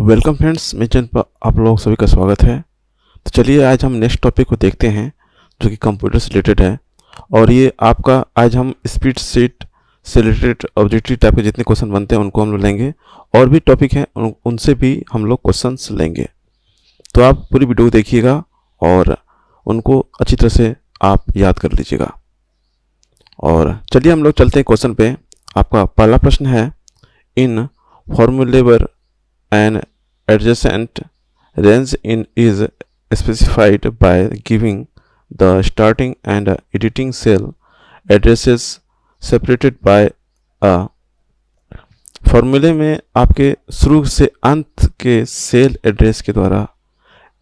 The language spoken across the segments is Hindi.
वेलकम फ्रेंड्स, मेरे चैनल पर आप लोग सभी का स्वागत है। तो चलिए आज हम नेक्स्ट टॉपिक को देखते हैं जो कि कंप्यूटर से रिलेटेड है। और ये आपका आज हम स्प्रेड शीट से रिलेटेड ऑब्जेक्टिव टाइप के जितने क्वेश्चन बनते हैं उनको हम लोग लेंगे, और भी टॉपिक हैं उनसे भी हम लोग क्वेश्चंस लेंगे। तो आप पूरी वीडियो देखिएगा और उनको अच्छी तरह से आप याद कर लीजिएगा। और चलिए हम लोग चलते हैं क्वेश्चन पे। आपका पहला प्रश्न है, इन फॉर्मूलेवर an adjacent range in is specified by giving the starting and editing cell addresses separated by a फॉर्मूले में आपके शुरू से अंत के सेल एड्रेस के द्वारा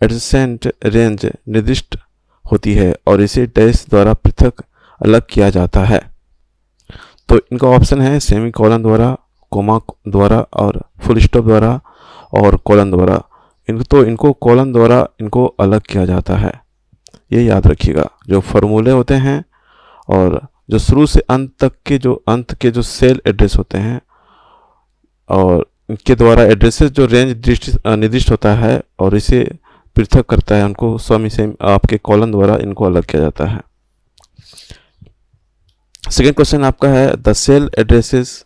एडजेसेंट रेंज निर्दिष्ट होती है और इसे डैश द्वारा पृथक अलग किया जाता है। तो इनका ऑप्शन है सेमी कॉलन द्वारा, कोमा द्वारा और फुल स्टॉप द्वारा और कॉलन द्वारा। इनको कॉलन द्वारा इनको अलग किया जाता है, ये याद रखिएगा। जो फार्मूले होते हैं और जो शुरू से अंत तक के जो सेल एड्रेस होते हैं और इनके द्वारा एड्रेसेस जो रेंज निर्दिष्ट होता है और इसे पृथक करता है, उनको सेम आपके कॉलन द्वारा इनको अलग किया जाता है। सेकेंड क्वेश्चन आपका है, the cell addresses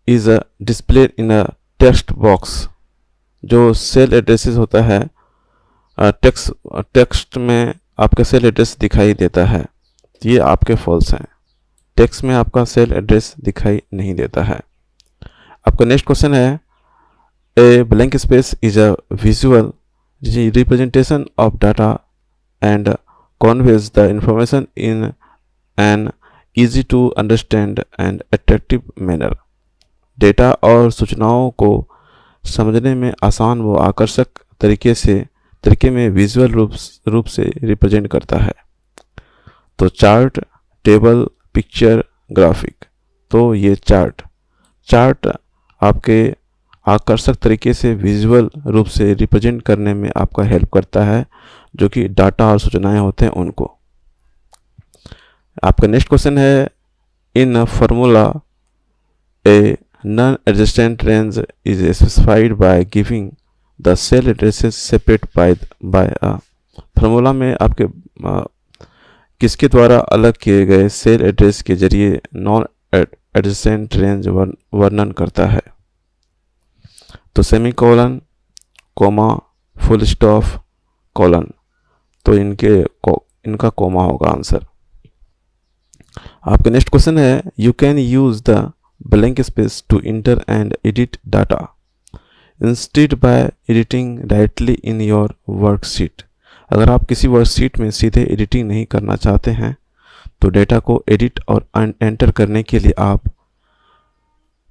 is display in a text box. जो सेल एड्रेसेस होता है टेक्स्ट में आपका सेल एड्रेस दिखाई देता है, ये आपके फॉल्स हैं। टेक्स्ट में आपका सेल एड्रेस दिखाई नहीं देता है। आपका नेक्स्ट क्वेश्चन है, a blank space is a visual representation of data and conveys the information in an easy to understand and attractive manner। डेटा और सूचनाओं को समझने में आसान व आकर्षक तरीके में विजुअल रूप से रिप्रेजेंट करता है। तो चार्ट, टेबल, पिक्चर, ग्राफिक। तो ये चार्ट आपके आकर्षक तरीके से विजुअल रूप से रिप्रेजेंट करने में आपका हेल्प करता है, जो कि डाटा और सूचनाएं होते हैं उनको। आपका नेक्स्ट क्वेश्चन है, in formula a non adjacent range is specified by giving the cell addresses separate by a. Formula में आपके किसके द्वारा अलग किए गए सेल एड्रेस के जरिए नॉन एडजेसेंट रेंज वर्णन करता है। तो semicolon, comma, full stop, colon. तो इनका कोमा होगा आंसर। आपका नेक्स्ट क्वेश्चन है, you can use the blank space to enter and edit data instead by editing directly in your worksheet. अगर आप किसी वर्कशीट में सीधे एडिटिंग नहीं करना चाहते हैं तो डेटा को एडिट और एंटर करने के लिए आप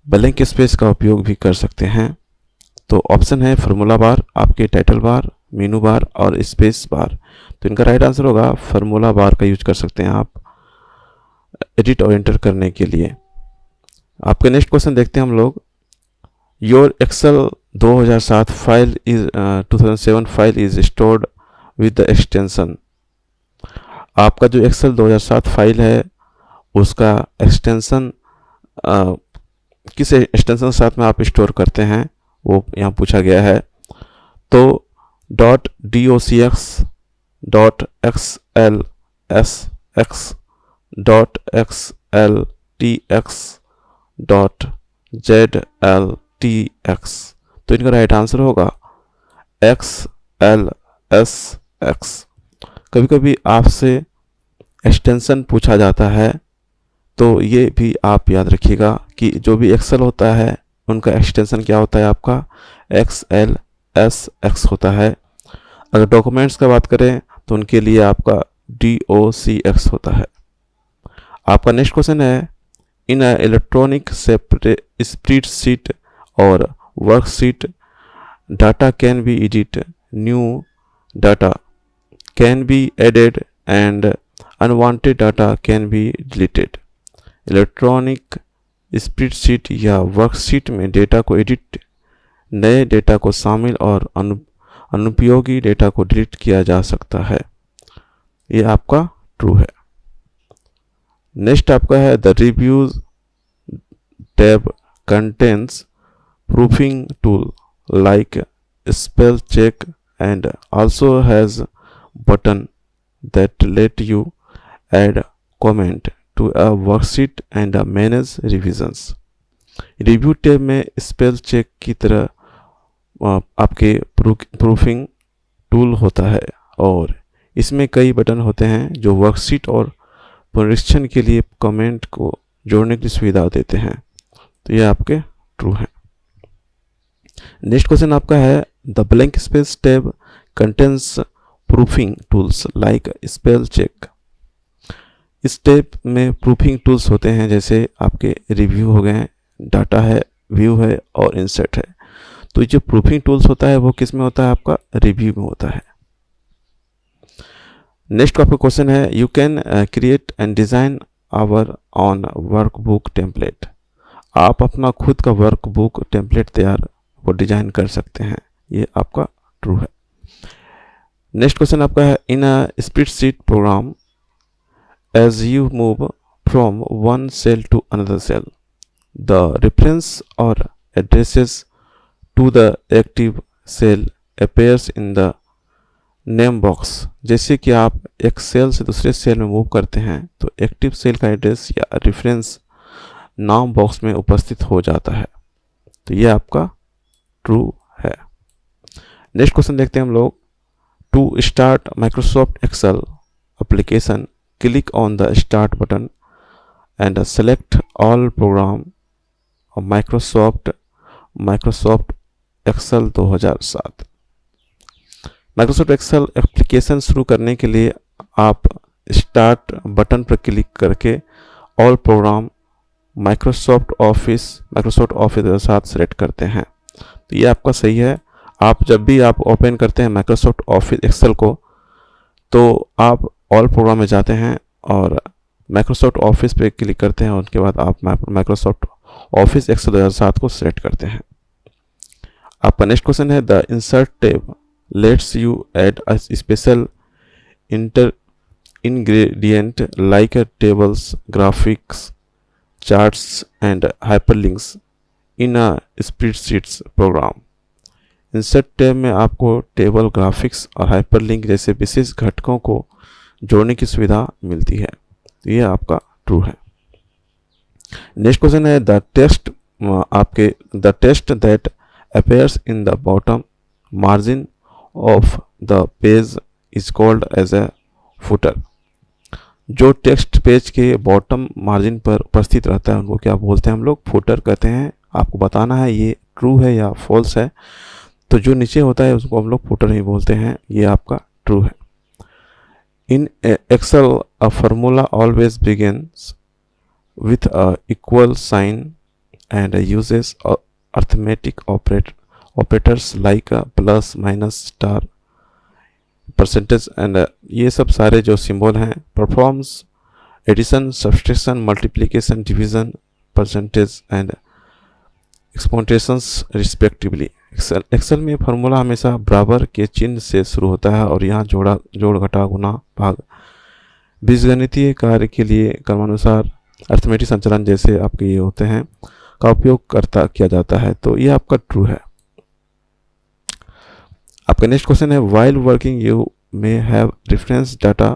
ब्लैंक स्पेस का उपयोग भी कर सकते हैं। तो ऑप्शन है फार्मूला बार, आपके टाइटल बार, मेनू बार और स्पेस बार। तो इनका राइट आंसर होगा फार्मूला बार का यूज कर सकते हैं आप एडिट और एंटर करने के लिए। आपके नेक्स्ट क्वेश्चन देखते हैं हम लोग, your Excel 2007 file is 2007 file is stored with the extension. आपका जो एक्सेल 2007 फाइल है उसका एक्सटेंशन किस एक्सटेंशन के साथ में आप स्टोर करते हैं वो यहाँ पूछा गया है। तो .docx, .xlsx, .xltx, .zltx। तो इनका राइट आंसर होगा XLSX। कभी कभी आपसे एक्सटेंशन पूछा जाता है तो ये भी आप याद रखिएगा कि जो भी एक्सेल होता है उनका एक्सटेंशन क्या होता है, आपका XLSX होता है। अगर डॉक्यूमेंट्स का बात करें तो उनके लिए आपका DOCX होता है। आपका नेक्स्ट क्वेश्चन है, इन इलेक्ट्रॉनिक स्प्रेडशीट और worksheet data can be edit, new data can be added and unwanted data can be deleted. Electronic spreadsheet या वर्कशीट में डेटा को एडिट, नए डेटा को शामिल और अनुपयोगी डेटा को डिलीट किया जा सकता है। ये आपका ट्रू है। नेक्स्ट आपका है, the reviews tab contents proofing tool like spell check and also has button that let you add comment to a worksheet and manage revisions. Review tab में स्पेल चेक की तरह आपके प्रूफिंग टूल होता है और इसमें कई बटन होते हैं जो वर्कशीट और पुनरीक्षण के लिए कमेंट को जोड़ने की सुविधा देते हैं। तो ये आपके ट्रू हैं। नेक्स्ट क्वेश्चन आपका है the blank space tab contains proofing tools like spell check. इस टैब में प्रूफिंग टूल्स होते हैं जैसे आपके रिव्यू हो गए, डाटा है, व्यू है और इंसर्ट है। तो जो प्रूफिंग टूल्स होता है वो किस में होता है? आपका रिव्यू में होता है। नेक्स्ट आपका क्वेश्चन है you can create and design our own workbook template. आप अपना खुद का वर्कबुक टेम्पलेट तैयार वो डिजाइन कर सकते हैं। ये आपका ट्रू है। नेक्स्ट क्वेश्चन आपका है in a spreadsheet program as you move from one cell to another cell the reference और addresses to the active cell appears in the name box. जैसे कि आप एक सेल से दूसरे सेल में मूव करते हैं तो एक्टिव सेल का एड्रेस या रेफरेंस नाम बॉक्स में उपस्थित हो जाता है। तो ये आपका ट्रू है। नेक्स्ट क्वेश्चन देखते हैं हम लोग to start Microsoft Excel application click on the start button and select all program Microsoft Excel 2007। Microsoft Excel application शुरू करने के लिए आप स्टार्ट बटन पर क्लिक करके all program Microsoft Office 2007 select करते हैं। तो ये आपका सही है। आप जब भी आप ओपन करते हैं माइक्रोसॉफ्ट ऑफिस एक्सेल को तो आप ऑल प्रोग्राम में जाते हैं और माइक्रोसॉफ्ट ऑफिस पे क्लिक करते हैं और उसके बाद आप माइक्रोसॉफ्ट ऑफिस एक्सेल 2007 को सेलेक्ट करते हैं। आपका नेक्स्ट क्वेश्चन है the insert tab let's you add a special ingredient like tables, graphics, charts and hyperlinks in a spreadsheets program। Insert tab में आपको टेबल, ग्राफिक्स और हाइपरलिंक जैसे विशेष घटकों को जोड़ने की सुविधा मिलती है। तो ये आपका ट्रू है। नेक्स्ट क्वेश्चन है the text that appears in the bottom margin of the page is called as a footer। जो टेक्स्ट पेज के बॉटम मार्जिन पर उपस्थित रहता है उनको क्या बोलते हैं? हम लोग फुटर कहते हैं। आपको बताना है ये ट्रू है या फॉल्स है। तो जो नीचे होता है उसको हम लोग फुटर ही बोलते हैं। ये आपका ट्रू है। In Excel a formula always begins with a equal sign and uses arithmetic operators like plus minus star percentage and ये सब सारे जो सिंबल हैं performs addition, subtraction, multiplication, division, percentage and exponents respectively. Excel में फार्मूला हमेशा बराबर के चिन्ह से शुरू होता है और यहाँ जोड़ घटा गुना भाग बीजगणितीय कार्य के लिए क्रमानुसार अर्थमेटिक संचालन जैसे आपके ये होते हैं का उपयोग किया जाता है। तो ये आपका ट्रू है। आपका नेक्स्ट क्वेश्चन है while working you may have reference data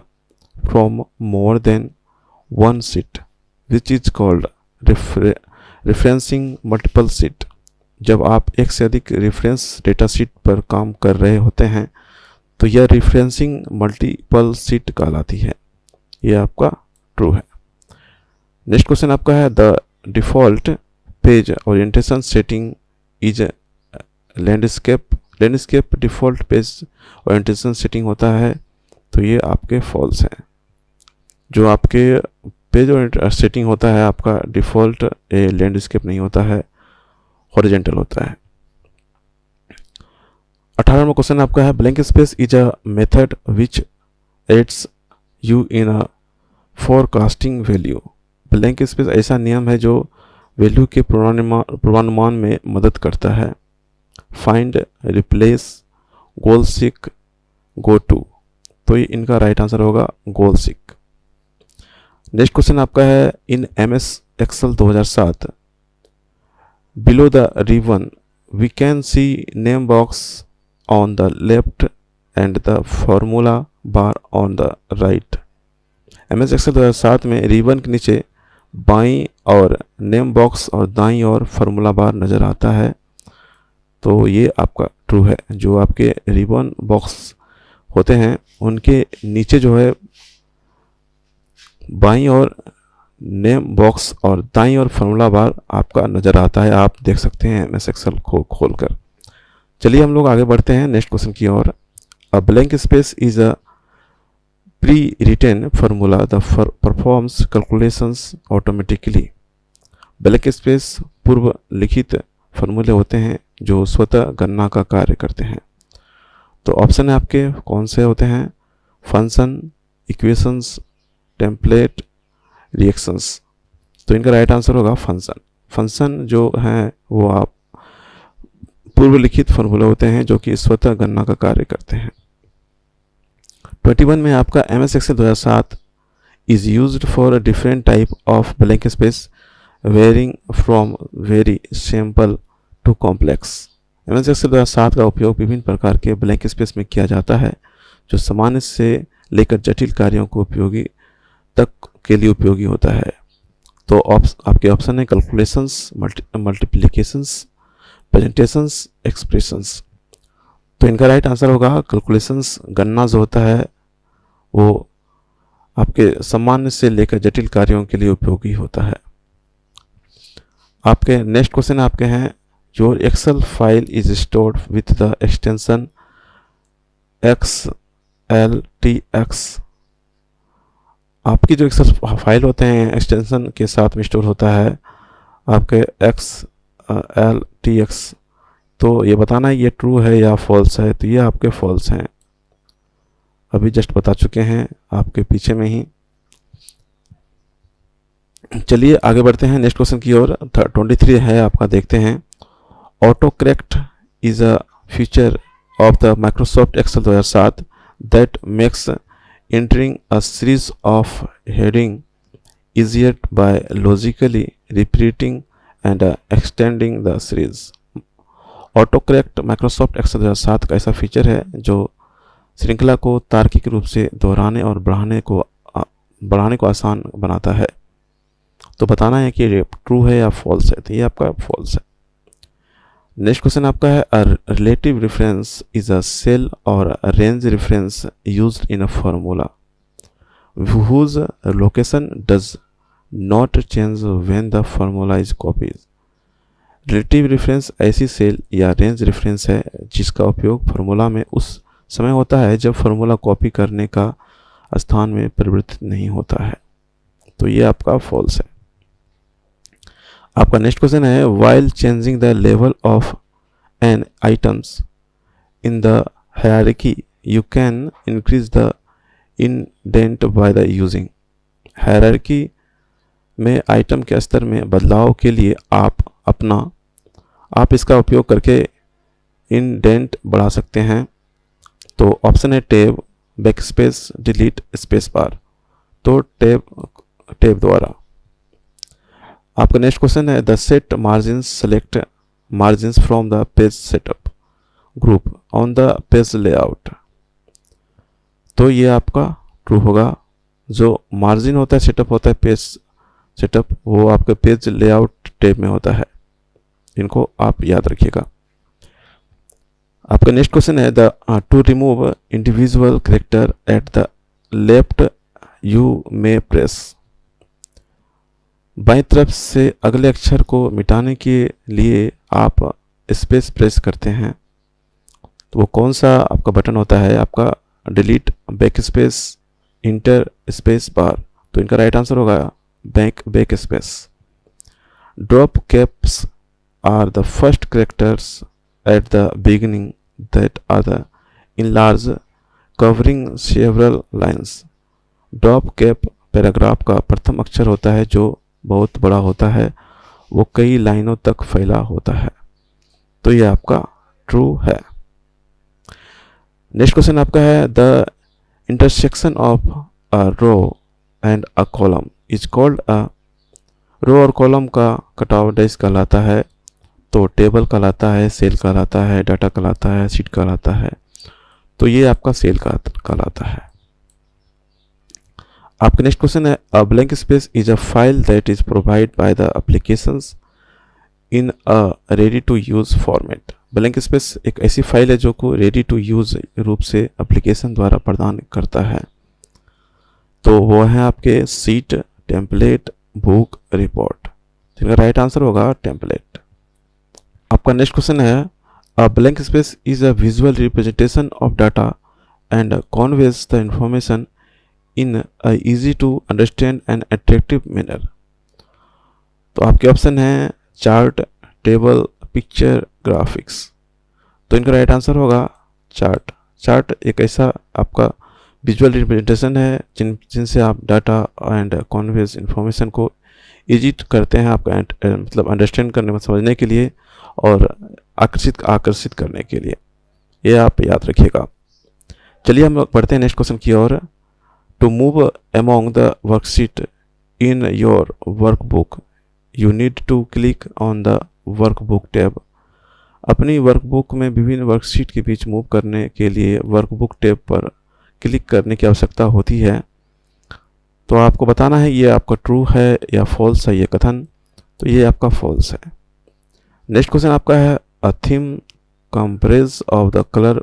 from more than one sheet which is called referencing multiple sheet. जब आप एक से अधिक रेफरेंस डेटा शीट पर काम कर रहे होते हैं तो यह रेफरेंसिंग मल्टीपल शीट कहलाती है। यह आपका ट्रू है। नेक्स्ट क्वेश्चन आपका है the default page orientation setting is landscape default page orientation setting होता है। तो ये आपके फॉल्स हैं। जो आपके पेज सेटिंग होता है आपका डिफॉल्ट लैंडस्केप नहीं होता है, हॉरिजॉन्टल होता है। 18वां क्वेश्चन आपका है blank space is a method which aids you in a forecasting value. Blank space ऐसा नियम है जो वैल्यू के पूर्वानुमान में मदद करता है। Find, replace, goal seek, go to. तो ये इनका राइट आंसर होगा गोल सीक। नेक्स्ट क्वेश्चन आपका है in MS Excel 2007 below the ribbon we can see name box on the left and the formula bar on the right. MS Excel 2007 में रिबन के नीचे बाईं और नेम बॉक्स और दाईं और फार्मूला बार नज़र आता है। तो ये आपका ट्रू है। जो आपके रिबन बॉक्स होते हैं उनके नीचे जो है बाईं और नेम बॉक्स और दाईं और फार्मूला बार आपका नज़र आता है, आप देख सकते हैं MS एक्सेल को खोलकर। चलिए हम लोग आगे बढ़ते हैं नेक्स्ट क्वेश्चन की ओर। A blank space is a pre-written formula that performs calculations automatically। ब्लैंक स्पेस पूर्व लिखित फॉर्मूले होते हैं जो स्वतः गणना का कार्य करते हैं। तो ऑप्शन है आपके कौन से होते हैं? Function, equations, template, reactions. तो इनका राइट आंसर होगा फंक्शन। फंक्शन जो है वो आप पूर्व लिखित फॉर्मूले होते हैं जो कि स्वतः गणना का कार्य करते हैं। 21 में आपका MS Excel 2007 is used for different type of blank space varying from very simple to complex. MS Excel 2007 का उपयोग विभिन्न प्रकार के ब्लैंक स्पेस में किया जाता है जो सामान्य से लेकर जटिल कार्यों को उपयोगी तक के लिए उपयोगी होता है। तो आपके ऑप्शन है कैलकुलेशंस, मल्टीप्लिकेशंस, प्रेजेंटेशंस, एक्सप्रेशंस। तो इनका राइट आंसर होगा कैलकुलेशंस। गणना जो होता है वो आपके सामान्य से लेकर जटिल कार्यों के लिए उपयोगी होता है। आपके नेक्स्ट क्वेश्चन आपके हैं your Excel file is stored with the extension XLTX। आपकी जो एक्सेल फाइल होते हैं एक्सटेंशन के साथ में स्टोर होता है आपके XLTX। तो ये बताना है ये ट्रू है या फॉल्स है। तो ये आपके फॉल्स हैं, अभी जस्ट बता चुके हैं आपके पीछे में ही। चलिए आगे बढ़ते हैं नेक्स्ट क्वेश्चन की ओर। 23 है आपका, देखते हैं। Autocorrect is a feature of the Microsoft Excel 2007 that makes entering a series of heading easier by logically repeating and extending the series। Autocorrect Microsoft Excel 2007 का ऐसा फीचर है जो श्रृंखला को तार्किक रूप से दोहराने और बढ़ाने को आसान बनाता है। तो बताना है कि ये ट्रू है या फॉल्स है। तो ये आपका फॉल्स है। नेक्स्ट क्वेश्चन आपका है a relative reference is a cell और range reference used in a formula whose location does not change when the formula is copied। Relative reference ऐसी सेल या रेंज रेफरेंस है जिसका उपयोग फार्मूला में उस समय होता है जब फार्मूला कॉपी करने का स्थान में परिवर्तित नहीं होता है। तो ये आपका फॉल्स है। आपका नेक्स्ट क्वेश्चन है while changing the level of an items in the hierarchy you can increase the indent by the using। Hierarchy में आइटम के स्तर में बदलाव के लिए आप इसका उपयोग करके इंडेंट बढ़ा सकते हैं। तो ऑप्शन है tab, backspace, delete, space bar. तो टैब द्वारा। आपका नेक्स्ट क्वेश्चन है the set margins select margins from the page setup group on the page layout. तो ये आपका ट्रू होगा। जो मार्जिन होता है, सेटअप होता है पेज सेटअप, वो आपके पेज लेआउट टैब में होता है। इनको आप याद रखिएगा। आपका नेक्स्ट क्वेश्चन है the two remove individual character at the left you may press. बाईं तरफ से अगले अक्षर को मिटाने के लिए आप स्पेस प्रेस करते हैं। तो वो कौन सा आपका बटन होता है? आपका delete, backspace, enter, space bar. तो इनका राइट आंसर होगा backspace. Drop caps are the first characters at the beginning that are the enlarge covering several lines. Drop cap paragraph का प्रथम अक्षर होता है जो बहुत बड़ा होता है, वो कई लाइनों तक फैला होता है। तो ये आपका ट्रू है। नेक्स्ट क्वेश्चन आपका है the intersection of a row and a column is called a. Row और कॉलम का कटाव डैश कहलाता है। तो टेबल कहलाता है, सेल कहलाता है, डाटा कहलाता है, शीट कहलाता है। तो ये आपका सेल कहलाता है। आपका नेक्स्ट क्वेश्चन है, a blank space is a file that is provide by the applications in a ready to use format. Blank space एक ऐसी फाइल है जो को रेडी टू यूज रूप से एप्लीकेशन द्वारा प्रदान करता है। तो वो है आपके सीट, टेम्पलेट, बुक, रिपोर्ट। जिनका राइट आंसर होगा टेम्पलेट। आपका नेक्स्ट क्वेश्चन है, a blank space is a visual representation of data and conveys the information in a easy to understand and attractive manner. तो आपके ऑप्शन है चार्ट, टेबल, पिक्चर, ग्राफिक्स। तो इनका राइट आंसर होगा चार्ट। चार्ट एक ऐसा आपका विजुअल रिप्रेजेंटेशन है जिनसे आप डाटा एंड कन्वेज इंफॉर्मेशन को इजी करते हैं आपका मतलब अंडरस्टैंड करने में, समझने के लिए और आकर्षित करने के लिए। ये आप याद रखिएगा। चलिए हम लोग पढ़ते हैं नेक्स्ट क्वेश्चन की ओर। To move among the worksheet in your workbook you need to click on the workbook tab. अपनी वर्कबुक में विभिन्न वर्कशीट के बीच मूव करने के लिए वर्कबुक टैब पर क्लिक करने की आवश्यकता होती है। तो आपको बताना है ये आपका ट्रू है या फॉल्स है ये कथन। तो ये आपका फॉल्स है। नेक्स्ट क्वेश्चन आपका है, a theme compress of the colour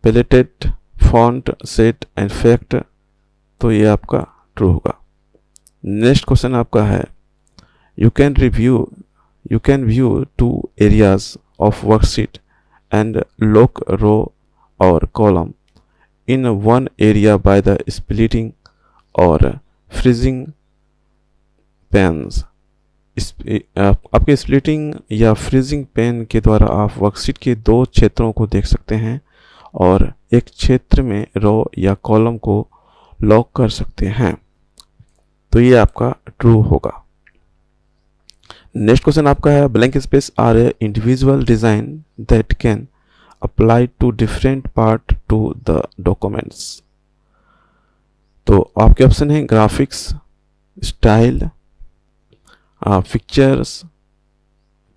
palette, font, set and effect. तो ये आपका ट्रू होगा। नेक्स्ट क्वेश्चन आपका है, you can view 2 areas of worksheet and lock row or column in one area by the splitting or freezing pens। आपके स्प्लिटिंग या फ्रीजिंग पेन के द्वारा आप वर्कशीट के 2 क्षेत्रों को देख सकते हैं और एक क्षेत्र में रो या कॉलम को लॉक कर सकते हैं। तो ये आपका ट्रू होगा। नेक्स्ट क्वेश्चन आपका है, blank space are a individual design that can apply to different part to the documents. तो आपके ऑप्शन है ग्राफिक्स, स्टाइल, पिक्चर्स,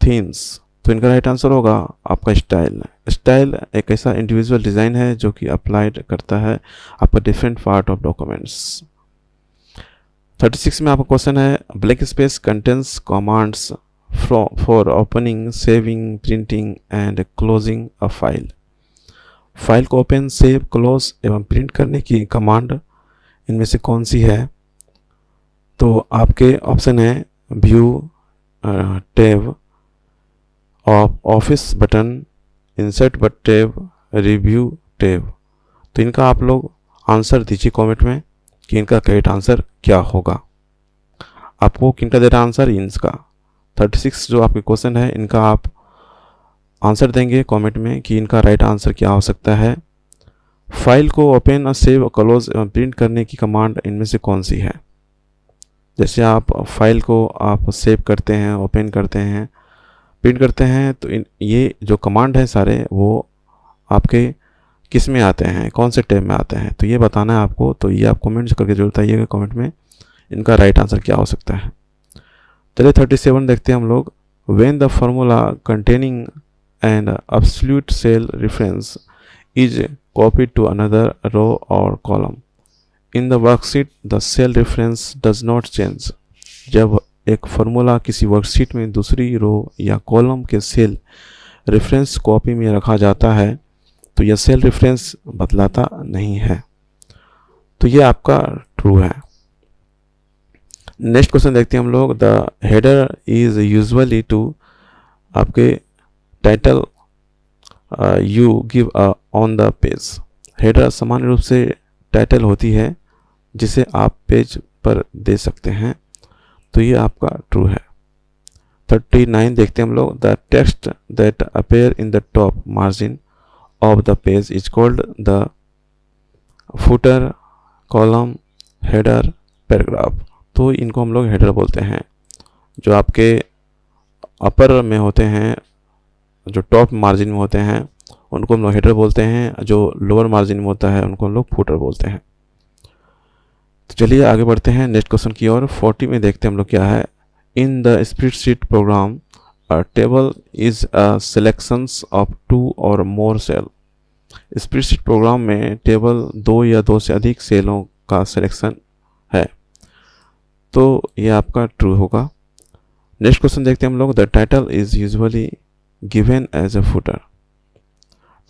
थीम्स। तो इनका राइट आंसर होगा आपका स्टाइल। स्टाइल एक ऐसा इंडिविजुअल डिज़ाइन है जो कि अप्लाइड करता है आपका डिफरेंट पार्ट ऑफ डॉक्यूमेंट्स। 36 में आपका क्वेश्चन है, blank space contains commands for opening, saving, printing and closing a file. File को ओपन, सेव, क्लोज एवं प्रिंट करने की कमांड इनमें से कौन सी है? तो आपके ऑप्शन है view tab, office button, insert but tab, review tab. तो इनका आप लोग आंसर दीजिए कमेंट में कि इनका करेक्ट आंसर क्या होगा। आपको किनका दे रहा आंसर? इनका 36 जो आपके क्वेश्चन है इनका आप आंसर देंगे कमेंट में कि इनका राइट आंसर क्या हो सकता है। फाइल को ओपन और सेव, क्लोज एवं प्रिंट करने की कमांड इनमें से कौन सी है? जैसे आप फाइल को आप सेव करते हैं, ओपन करते हैं, प्रिंट करते हैं, तो ये जो कमांड है सारे वो आपके किस में आते हैं, कौन से टैब में आते हैं? तो ये बताना है आपको। तो ये आप कमेंट करके जरूर बताइएगा कमेंट में इनका राइट आंसर क्या हो सकता है। चलिए 37 देखते हैं हम लोग। When the formula containing and absolute cell reference is copied to another row और column in the worksheet the cell reference does not change. जब एक फार्मूला किसी वर्कशीट में दूसरी रो या कॉलम के सेल रेफरेंस कॉपी में रखा जाता है तो यह सेल रेफरेंस बदलाता नहीं है। तो ये आपका ट्रू है। नेक्स्ट क्वेश्चन देखते हैं हम लोग। The header is usually to आपके title you give on the page. Header सामान्य रूप से टाइटल होती है जिसे आप पेज पर दे सकते हैं। तो ये आपका ट्रू है। 39 देखते हैं हम लोग। The text that appear in the top margin of the page is called the footer, column, header, paragraph। तो इनको हम लोग हेडर बोलते हैं। जो आपके अपर में होते हैं, जो टॉप मार्जिन में होते हैं उनको हम लोग हेडर बोलते हैं। जो लोअर मार्जिन में होता है उनको हम लोग फूटर बोलते हैं। तो चलिए आगे बढ़ते हैं नेक्स्ट क्वेश्चन की ओर। 40 में देखते हैं हम लोग क्या है। In the spreadsheet programme table is a selections of two or more cell। Spreadsheet programme में टेबल दो या दो से अधिक सेलों का सिलेक्शन है, तो ये आपका ट्रू होगा। नेक्स्ट क्वेश्चन देखते हैं हम लोग। The title is usually given as a footer.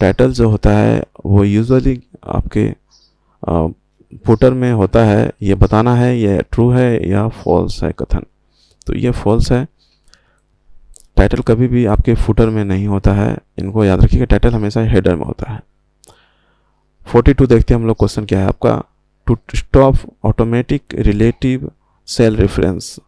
Title जो होता है वो यूजुअली आपके फुटर में होता है। ये बताना है ये ट्रू है या फॉल्स है कथन, तो ये फॉल्स है। टाइटल कभी भी आपके फुटर में नहीं होता है, इनको याद रखिएगा। टाइटल हमेशा हेडर में होता है। 42 देखते हैं हम लोग। क्वेश्चन क्या है आपका। To stop automatic relative cell reference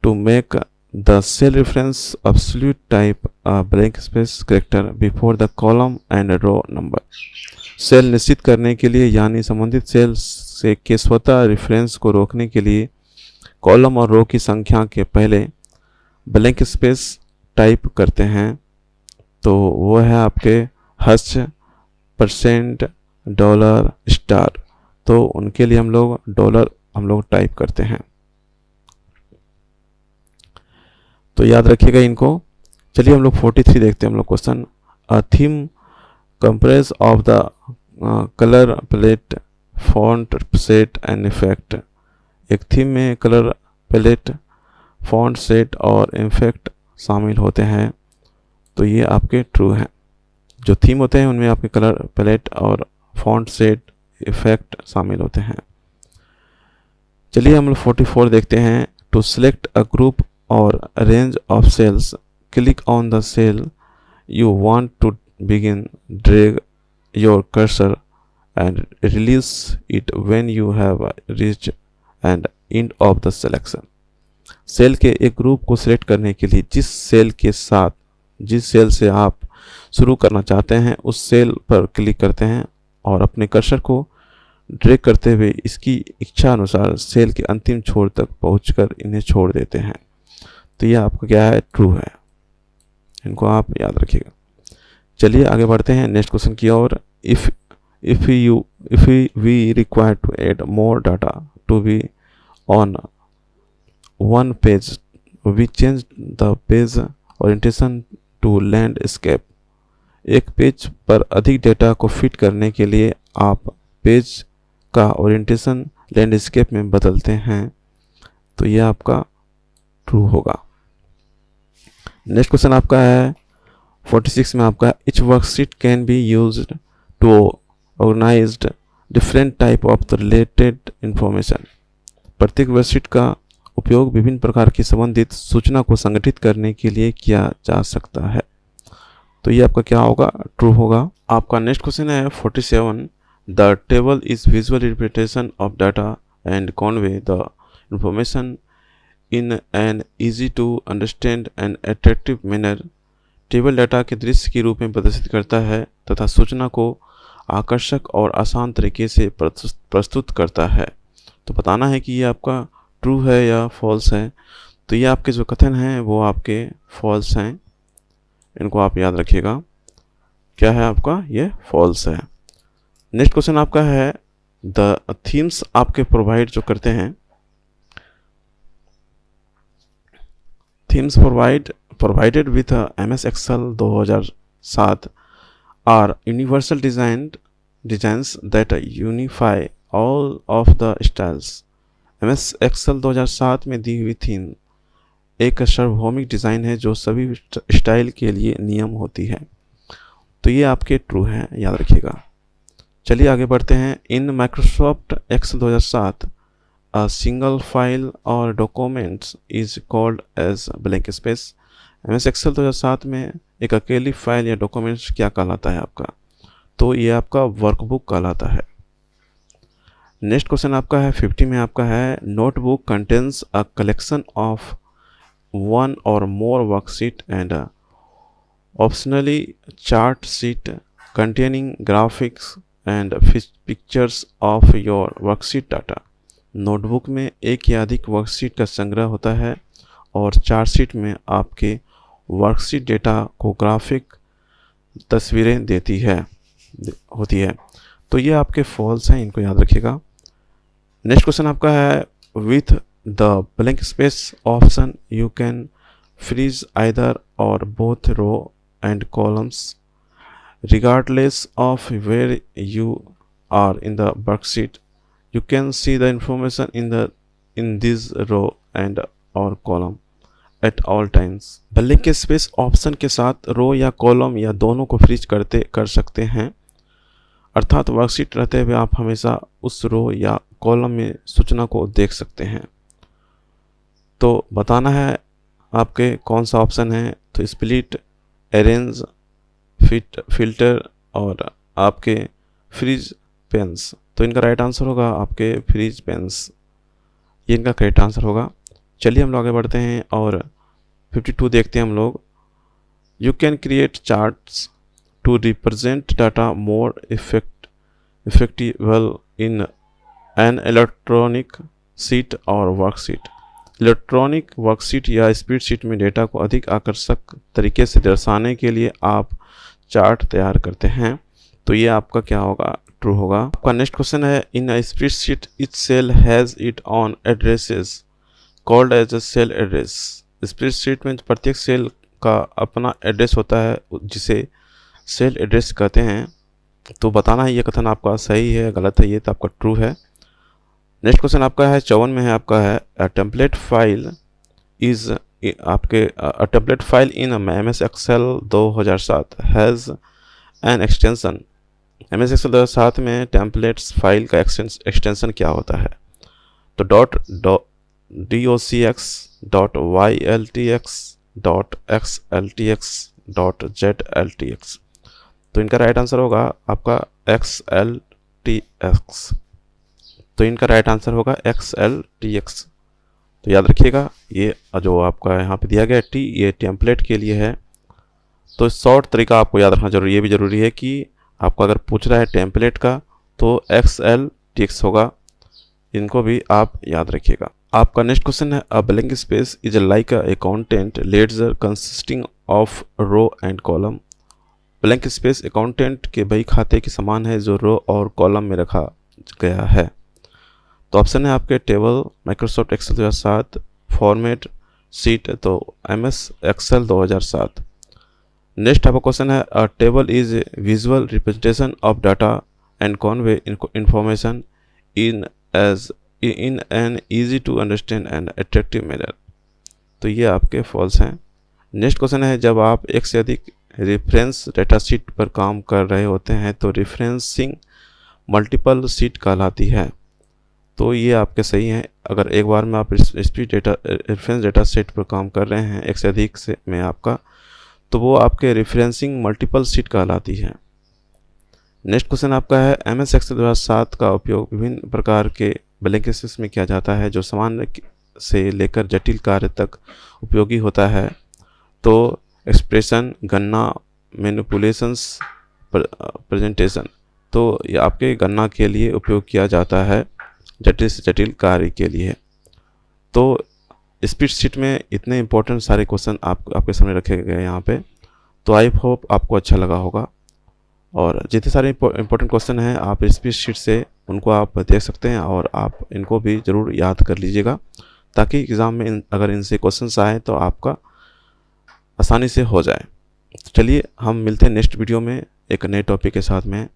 to make the cell reference absolute type a blank space character before the column and row number. Cell निश्चित करने के लिए यानी संबंधित सेल से के स्वतः रेफरेंस को रोकने के लिए कॉलम और रो की संख्या के पहले ब्लैंक स्पेस टाइप करते हैं, तो वो है आपके हच, परसेंट, डॉलर, स्टार। तो उनके लिए हम लोग टाइप करते हैं, तो याद रखिएगा इनको। चलिए हम लोग 43 देखते हैं हम लोग question. A theme compress of the colour palette, font, set and effect. एक थीम में कलर पैलेट, फॉन्ट, सेट और इफेक्ट शामिल होते हैं, तो ये आपके ट्रू हैं। जो थीम होते हैं उनमें आपके कलर पैलेट और फॉन्ट, सेट, इफेक्ट शामिल होते हैं। चलिए हम लोग 44 देखते हैं। टू सेलेक्ट अ ग्रुप और range of cells, click on the cell you want to begin, drag your cursor and release it when you have reached and end of the selection। Cell के एक ग्रुप को सिलेक्ट करने के लिए जिस सेल से आप शुरू करना चाहते हैं उस सेल पर क्लिक करते हैं और अपने कर्सर को ड्रैग करते हुए इसकी इच्छा अनुसार सेल के अंतिम छोर तक पहुंचकर इन्हें छोड़ देते हैं। तो यह आपका क्या है, ट्रू है। इनको आप याद रखिएगा। चलिए आगे बढ़ते हैं नेक्स्ट क्वेश्चन की ओर। If we require to add more data to be on one page, we change the page orientation to landscape. एक पेज पर अधिक डेटा को फिट करने के लिए आप पेज का ओरिएंटेशन लैंडस्केप में बदलते हैं, तो यह आपका ट्रू होगा। नेक्स्ट क्वेश्चन आपका है 46 में आपका। Each worksheet can be used to organized different type of the related information. प्रत्येक वर्कशीट का उपयोग विभिन्न प्रकार की संबंधित सूचना को संगठित करने के लिए किया जा सकता है, तो ये आपका क्या होगा, ट्रू होगा। आपका नेक्स्ट क्वेश्चन है 47। The table is visual representation of data and convey the information in an easy to understand and attractive manner. Table data के दृश्य के रूप में प्रदर्शित करता है तथा सूचना को आकर्षक और आसान तरीके से प्रस्तुत करता है। तो बताना है कि ये आपका ट्रू है या फॉल्स है। तो ये आपके जो कथन हैं वो आपके फॉल्स हैं, इनको आप याद रखिएगा। क्या है आपका, ये फॉल्स है। नेक्स्ट क्वेश्चन आपका है द थीम्स आपके प्रोवाइड जो करते हैं, themes provided with MS Excel 2007 are universal designs that unify all of the styles। MS Excel 2007 में दी हुई थीम एक सार्वभौमिक डिज़ाइन है जो सभी स्टाइल के लिए नियम होती है, तो ये आपके ट्रू हैं, याद रखिएगा। चलिए आगे बढ़ते हैं। In Microsoft Excel 2007 a single file or document is called as blank space। MS Excel 2007 में एक अकेली फाइल या डॉक्यूमेंट्स क्या कहलाता है आपका, तो ये आपका वर्कबुक कहलाता है। नेक्स्ट क्वेश्चन आपका है 50 में आपका है। Notebook contains a collection of one और more worksheet and optionally chart sheet containing graphics and pictures of your worksheet data. Notebook में एक या अधिक वर्कशीट का संग्रह होता है और चार्टशीट में आपके वर्कशीट डेटा को ग्राफिक तस्वीरें होती है, तो ये आपके फॉल्स हैं, इनको याद रखिएगा। नेक्स्ट क्वेश्चन आपका है with the blank space option you can freeze either or both row and columns regardless of where you are in the worksheet. You can see the information in this row and or column at all times. Blank space option के साथ रो या कॉलम या दोनों को फ्रीज कर सकते हैं, अर्थात वर्कशीट रहते हुए आप हमेशा उस रो या कॉलम में सूचना को देख सकते हैं। तो बताना है आपके कौन सा ऑप्शन है, तो स्प्लिट, अरेंज, फिल्टर और आपके फ्रीज पेंस। तो इनका राइट आंसर होगा आपके फ्रीज पेंस, ये इनका करेक्ट आंसर होगा। चलिए हम लोग आगे बढ़ते हैं और 52 देखते हैं हम लोग। You can create charts to represent data more effectively in an electronic sheet और वर्कशीट। इलेक्ट्रॉनिक वर्कशीट या स्प्रेडशीट में डेटा को अधिक आकर्षक तरीके से दर्शाने के लिए आप चार्ट तैयार करते हैं। तो ये आपका क्या होगा, ट्रू होगा। आपका नेक्स्ट क्वेश्चन है, in a spreadsheet each cell has it on addresses called as a cell address. Spreadsheet में प्रत्येक सेल का अपना एड्रेस होता है जिसे सेल एड्रेस कहते हैं। तो बताना है ये कथन आपका सही है गलत है, ये तो आपका ट्रू है। नेक्स्ट क्वेश्चन आपका है 54 में है, आपका है अ टेम्पलेट फाइल इज आपके a template file in MS Excel 2007 has an extension. MS Excel 2007 में टेम्पलेट्स फाइल का एक्सटेंशन क्या होता है, तो .docx, .yltx, .xltx, .zltx। तो इनका राइट आंसर होगा आपका XLTX। तो इनका राइट आंसर होगा XLTX। तो याद रखिएगा ये जो आपका यहाँ पे दिया गया T, ये टेम्पलेट के लिए है। तो शॉर्ट तरीका आपको याद रखना जरूरी, ये भी ज़रूरी है कि आपको अगर पूछ रहा है टेम्पलेट का तो XLTX होगा, इनको भी आप याद रखिएगा। आपका नेक्स्ट क्वेश्चन है, a blank space is like a content ledger consisting of row and column. Blank space accountant के बही खाते के समान है जो रो और कॉलम में रखा गया है। तो ऑप्शन है आपके table, Microsoft Excel 2007, format, sheet, तो MS एक्सेल 2007। नेक्स्ट आपका क्वेश्चन है, a table is visual representation of data and convey information in an easy to understand and attractive manner. तो ये आपके फॉल्स हैं। नेक्स्ट क्वेश्चन है, जब आप एक से अधिक रेफरेंस डेटा शीट पर काम कर रहे होते हैं तो रेफरेंसिंग मल्टीपल शीट कहलाती है। तो ये आपके सही हैं। अगर एक बार में आप रेफरेंस डेटा सेट पर काम कर रहे हैं एक से अधिक से में आपका, तो वो आपके रेफरेंसिंग मल्टीपल शीट कहलाती है। नेक्स्ट क्वेश्चन आपका है, MS एक्सेल 2007 का उपयोग विभिन्न प्रकार के ब्लैंक स्पेस में किया जाता है जो सामान्य से लेकर जटिल कार्य तक उपयोगी होता है। तो एक्सप्रेशन, गणना, मैनिपुलेशंस, प्रेजेंटेशन। तो ये आपके गणना के लिए उपयोग किया जाता है, जटिल से जटिल कार्य के लिए। तो स्प्रेडशीट में इतने इंपॉर्टेंट सारे क्वेश्चन आपके सामने रखे गए यहाँ पे। तो आई होप आपको अच्छा लगा होगा, और जितने सारे इंपॉर्टेंट क्वेश्चन हैं आप स्प्रेडशीट से उनको आप देख सकते हैं और आप इनको भी ज़रूर याद कर लीजिएगा, ताकि एग्ज़ाम में अगर इनसे क्वेश्चंस आए तो आपका आसानी से हो जाए। चलिए हम मिलते हैं नेक्स्ट वीडियो में एक नए टॉपिक के साथ में।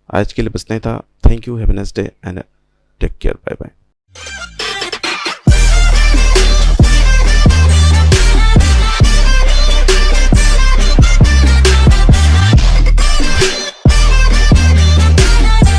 आज के लिए बस नहीं था। Thank you, have a nice day and take care, bye bye.